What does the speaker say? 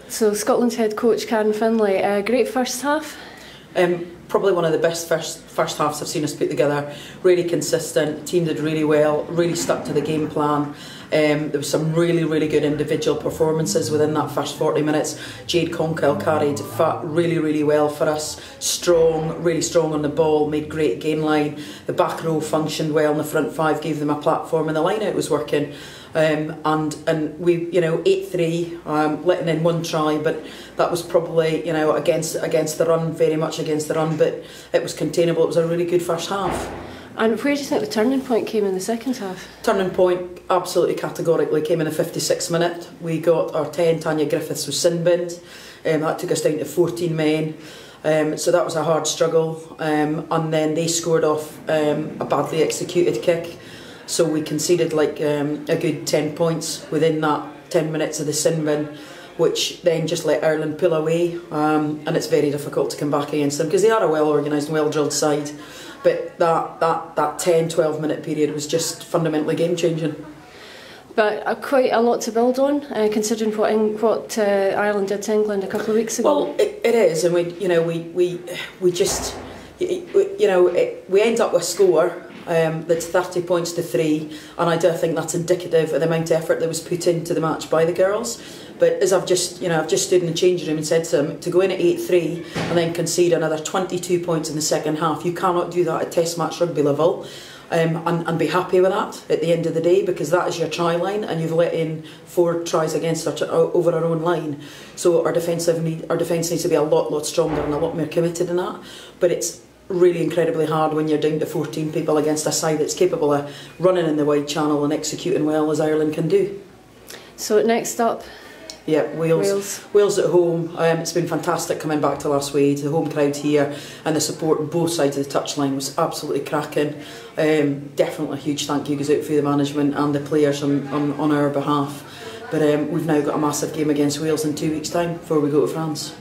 So Scotland's head coach Karen Findlay, great first half? Probably one of the best first halves I've seen us put together. Really consistent, team did really well, really stuck to the game plan. There was some really good individual performances within that first 40 minutes. Jade Conkell carried really well for us. Really strong on the ball, made great gain line. The back row functioned well, and the front five gave them a platform, and the line out was working. And we, 8-3, letting in one try, but that was probably, against the run, very much against the run, but it was containable. It was a really good first half. And where do you think the turning point came in the second half? Turning point, absolutely categorically, came in the 56th minute. We got our 10, Tanya Griffiths was sin binned. That took us down to 14 men. So that was a hard struggle. And then they scored off a badly executed kick. So we conceded a good 10 points within that 10 minutes of the sin bin, which then just let Ireland pull away. And it's very difficult to come back against them because they are a well organised and well drilled side. But that 10-12 minute period was just fundamentally game changing. But quite a lot to build on, considering what Ireland did to England a couple of weeks ago. Well, it is, and we end up with a score that's 30 points to 3, and I do think that's indicative of the amount of effort that was put into the match by the girls. But as I've just stood in the changing room and said to them, to go in at 8-3 and then concede another 22 points in the second half, you cannot do that at Test match rugby level. And be happy with that at the end of the day, because that is your try line, and you've let in 4 tries against over our own line. So our defence needs to be a lot stronger and a lot more committed in that. But it's really incredibly hard when you're down to 14 people against a side that's capable of running in the wide channel and executing well as Ireland can do. So next up. Yeah, Wales at home. It's been fantastic coming back to Last Wade. The home crowd here and the support on both sides of the touchline was absolutely cracking. Definitely a huge thank you goes out for the management and the players on our behalf. But we've now got a massive game against Wales in 2 weeks' time before we go to France.